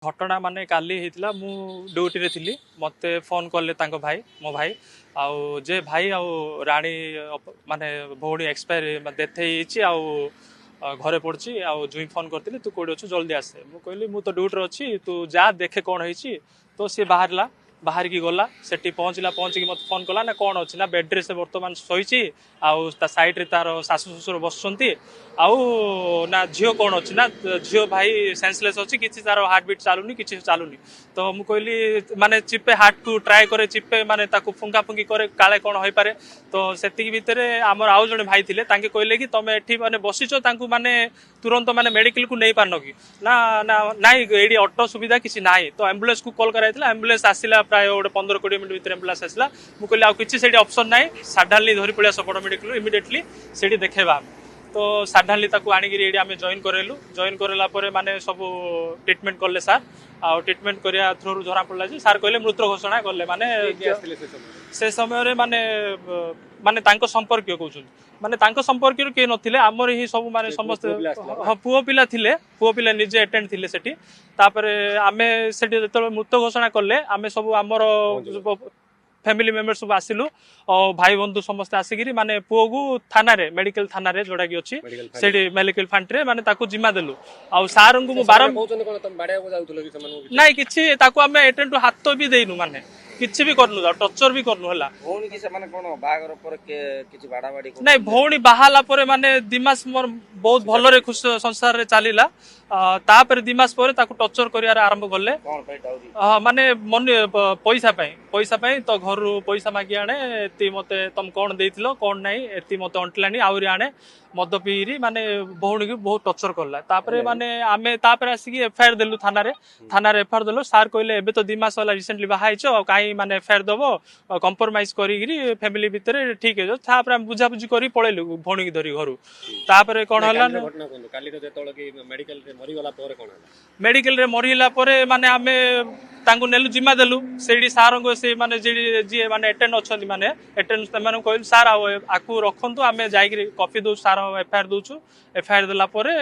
घटना माने काली हेतिला मु ड्यूटी रे थिली मते फोन करले तांको भाई मो भाई आउ जे भाई आउ रानी माने भौणी एक्सपायर डेथ हेछि आउ घरे पड़छि आउ जुई फोन करथिले तू कोडी अछु जल्दी आसे मु कहली मु तो ड्यूटी रे अछि तू जा देखे कोन हेछि तो से बाहरला बाहर की गला सेठी पहुंचला पहुंच की मत फोन कला ना कौन अच्छी ना बेड रे से वर्तमान शोची आउ ता साइड रे तार सासु ससुर बसचंती आउ ना झियो कौन अच्छी ना झियो भाई सेंसलेस अच्छी किसी तार हार्ट बीट चालुनी किसी चालुनी तो मु कहली माने चिपे हार्ट को ट्राई करे चिपे माने ताकू फुंका फुंकी करे काले कौन होई पारे तो सेतिक भितरे हमर आउ जने भाई थिले तांके कहले कि तमे एठी माने बसिचो तांकू माने तुरंत माने मेडिकल को नहीं पारनो कि ना ना नाई एडी ऑटो सुविधा किसी नाई तो एम्बुलेंस को कॉल कराइतला एम्बुलेंस आसिला प्राय गोटे 15-20 मिनट भितर एम्बुलेंस आसला मु कहली आ किछि सेठी ऑप्शन नाई साधारणली धरि पळिया सपड मेडिकल इमिडिएटली सेठी देखेबा तो साधारणली ताकू आनी गिरी एडी आमे जॉइन करेला परे माने सब ट्रीटमेंट करले सर आ ट्रीटमेंट करिया थ्रू धरा पड़ला जे सर कहले मृत घोषणा करले माने से समय रे माने माने तांको संपर्क कहउछन माने तांको संपर्क के नथिले हमर ही सब माने समस्त पुओ पिला निजे अटेंड थिले सेठी तापरे आमे सेठी जतले मृत घोषणा करले आमे सब हमर फैमिली मेंबर सब आसिलु और भाई बंधु समस्त आसिगिरी माने पुओ को थाना रे मेडिकल थाना रे जोडा की अछि सेठी मेडिकल फंड रे माने ताकू जिम्मा देलु आ सारन को बारम कहउछन कोन तम बाडा को जाउतलो कि समान नाही किछि ताकू आमे अटेंड हाथ तो भी देइनु माने किछि भी करनु टर्चर भी करनु हला भौणी कि से माने कोन बागर पर के किछि बाडा बाडी नाही भौणी बाहाला परे माने दिमास मोर बहुत भलो रे खुश संसार रे चालीला तापर दिमास परे ताकू टर्चर करियार आरंभ करले कोन पे डाउरी माने मन पैसा पई तो घर पैसा मागी आने एती मते तुम कोन देइथिलो कोन नाही एती मते अंटलानी आउरी आने मद पीरी माने भौणी की बहुत टर्चर करला तापरे माने आमे तापरे आसी की एफआईआर देलु थाना रे एफआईआर देलो सर कहले एबे तो दिमास वाला रिसेंटली बाहाइछो काई माने एफआईआर दबो कंप्रोमाइज करिगिरी फैमिली भितरे ठीक है जो तापरे हम बुझा बुझी करी पळेलु भौणी की धरी घरु तापरे कोन हला घटना कोन काली रो जेतोळ की मेडिकल रे मरी गला परे कोन हला मेडिकल रे मरिला परे माने आमे तांगु नेलु जिम्मा देलु सेडी सारंगो से माने जे माने अटेंड अछंती माने अटेंड तमन कहल सर आकु रखंतु आमे जाईगिरी कॉफी दउ सार एफआईआर दउछु एफआईआर देला परे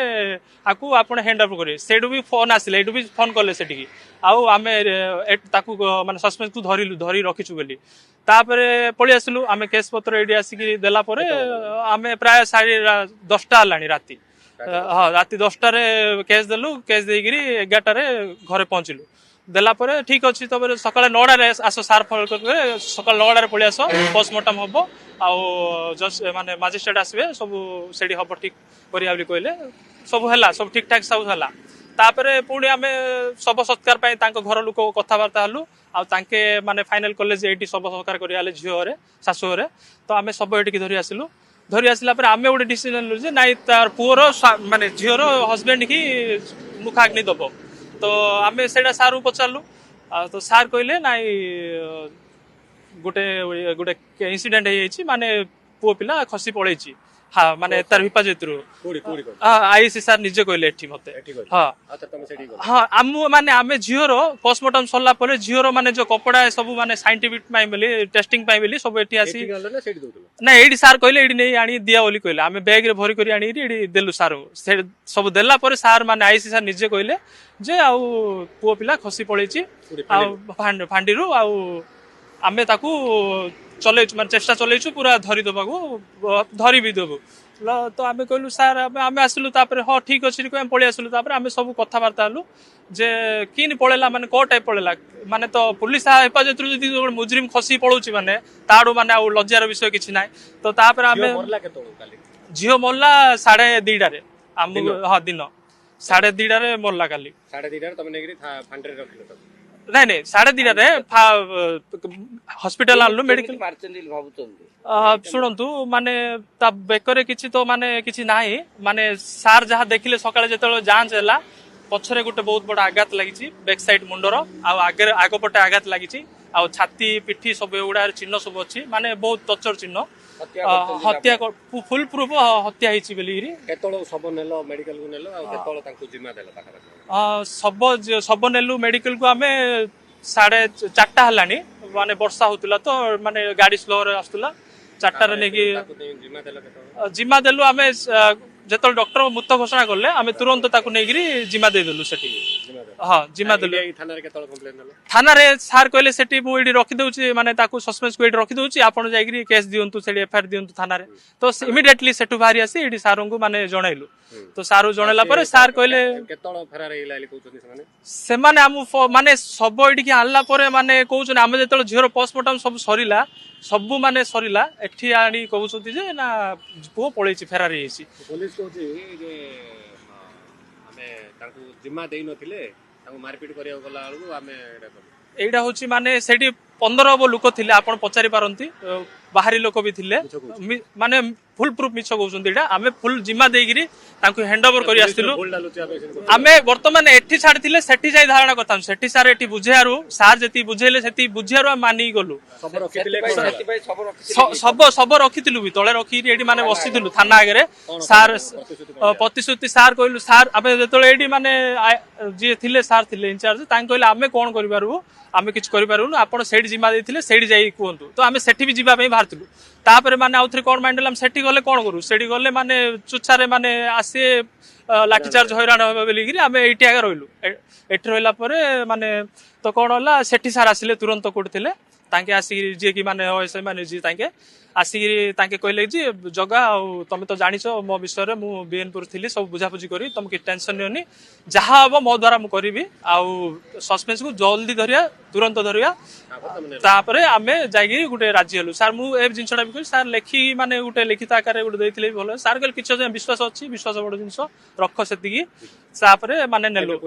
आकु आपण हैंड ओवर करे सेडु भी फोन आसिले एडु भी फोन करले सेठी की आउ आमे ताकू माने सस्पेंस को धरी रखिछु बोली तापरे पळि आसिलु आमे केस पत्र एडी आसी देला परे आमे प्राय 10:30 हलानी राती हां राती 10:00 रे केस देलु केस देगिरी 11:00 रे घरे पहुंचिलु देला परे ठीक अछि तबरे सकाळे 9:00 रे आसो सार फल करे सकाळ 9:00 रे पळि आसो पोस्टमार्टम हबो आ जस्ट माने मजिस्ट्रेट आसबे सब सेडी हबो ठीक करिया बोली कहले सब हला सब ठीक ठाक सब हला तापरे पुणी आमे सब सत्कार पाई तांको घर लोक कथाबार्ता हलु आ तांके माने फाइनल कॉलेज एटी सब सत्कार करियाले झियो रे सासु रे तो आमे सब एटी की धरि आसिलु धरि आसिला पर आमे ओडे डिसिजन लु जे नाइ तार पुओर माने झियोर हस्बैंड ही मुखाग्नि दबो तो आमे सेडा सारू पचारलु तो सार कहले नाइ गोटे इंसिडेंट हेछि माने पुओ पिला खसी पळेछि हाँ माने तार हिफाजतरु आईसी सर निजे कहले एठी मते हां अच्छा तुम सेडी हां हम माने आमे झियोर पोस्टमार्टम सरला परे झियोर माने जो कपड़ा सब माने साइंटिफिक पाई मिली टेस्टिंग पाई मिली सब एठी आसी ना एडी सर कहले एडी नै आनी दिया बोली कहले आमे बैग रे भरी करी आनी एडी देलु सर सब देला परे सर माने आईसी सर निजे कहले जे आउ पुओ पिला खसी पळेछि आ फांडीरु आउ आमे ताकू चलेछु माने चेष्टा चलेछु पूरा धरी दबागु धरी भी देबु तो आमे कहलु सर आमे आसिलु तापरे हो ठीक अछि को हम पळि आसिलु तापरे आमे सब कथा वार्ता हलु जे किन पळेला माने को टाइप पळेला माने तो पुलिस हेफाजत रु जदी मुजरिम खसी पळुची माने ताडू माने आ लज्जार विषय किछि नाइ तो तापरे आमे मरला केतो काली जियो मोल्ला 2:30 रे आम हां दिन 2:30 रे मोल्ला काली 2:30 रे तमे नेगरी फंड रे रखलो नहीं नहीं 2:30 रे हॉस्पिटल आनलु मेडिकल मारचंदिल भाबुचंदी सुनंतु माने ता बेकरे किछि तो माने किछि नाही माने सार जहा देखिले सकाळे जेतलो जांच हैला पछरे गुटे बहुत बड़ आघात लागिछि बैक साइड मुंडर आ आगे आगो पटे आघात लागिछि आ छाती पिठी सब एउडा चिन्ह सब अछि माने बहुत टर्चर चिन्ह हत्या फुल प्रूफ हत्या हिची बेलिरी केतolo सब नेलो मेडिकल को नेलो आ केतolo तांको जिम्मा देला पाखरा सब नेलु मेडिकल को आमे 4:30 हलानी माने वर्षा होतला तो माने गाड़ी स्लो रे आस्तला 4:00 रे नेकी जिम्मा देलु आमे जेतल डॉक्टर मुक्त घोषणा करले आमे तुरंत ताकू नेगिरी जिम्मा दे देलु सेठी ହଁ ଜିମା ଦେଲୁ ଥାନାରେ କେତେବେଳେ କମ୍ପ୍ଲେନ ଦେଲ? थाना सार कहले सेठी मु एडी रखि दउची माने ताकू सस्पेंस को एडी रखि दउची आपण जाईकरी केस दियंतु सेडी एफआईआर दियंतु थाना रे तो इमिडिएटली सेठु बाहरी आसी एडी सारंगु माने जणाइलु तो सारू जणैला परे सार कहले केतळ फेरार हेला हेली कहउछनी ସେମାନେ से माने हम माने सब एडी की आनला परे माने कहउछन हम जेतल झियर पोस्टमार्टम सब सरीला सब माने सरीला एठी आनी कहउछथि जे ना पुओ पळेछि फेरार हेछि पुलिस कहउछि जे हमें तांकू जिम्मा देई नथिले तांकू मारपीट करिया गला आलु हमें एडा करू एटा होची माने सेठी 15 लोक थिले आपण पचारि पारंती बाहरी लोक भी थिले माने फुल प्रूफ मिछ कहउछन एटा हमें फुल जिम्मा देगिरी तांकू हैंड ओवर करि आस्तिलु हमें वर्तमान एठी छाड़ थिले सेठी जाई धारणा करताम सेठी सार एठी बुझेयारु सार जति बुझेले सेठी बुझेयारु मानि गलु सब रखिथिलु भी तळे रखि एठी माने बसिथिलु थाना आगे सार प्रतिश्रुति सार कहलु सार आबे जेतळे एठी माने जे थिले सार थिले इंचार्ज तां कहले आमे कोन करि पारबु आमे किछ करि पारबु आपण सेठी जिम्मा देथिले सेठी जाई कोंतु तो आमे सेठी भी जिबा पे बाहरथिलु तापर माने आउथरे कोन माइंड हम सेठी गले कोन करू सेठी गले माने चुचारे माने आसे लाठी चार्ज हैरान होबे बोलिगिरी आमे एठी आगे रहिलु एठी रहिला परे माने तो कोन होला सेठी सार आसिले तुरंत कोडथिले तांके आसी जे की माने होय से माने जी तांके आसी तांके कहले जी जगा तुम तो जानिछ मो विषय रे मु बीएनपुर थिली सब बुझाबुझी करी तुम की टेंशन नियोनी जहा हबो मो द्वारा मु करबी आ सस्पेंस को जल्दी धरिया तुरंत धरिया तापरे आमे जाईगी गुटे राज्य हलु सर मु ए जिंसटा भी सर लेखी माने गुटे लिखित आकार गुटे देथिले भलो सर कहले किछ विश्वास अछि विश्वास बड़ जिंस रख सेतिकी तापरे माने नेलु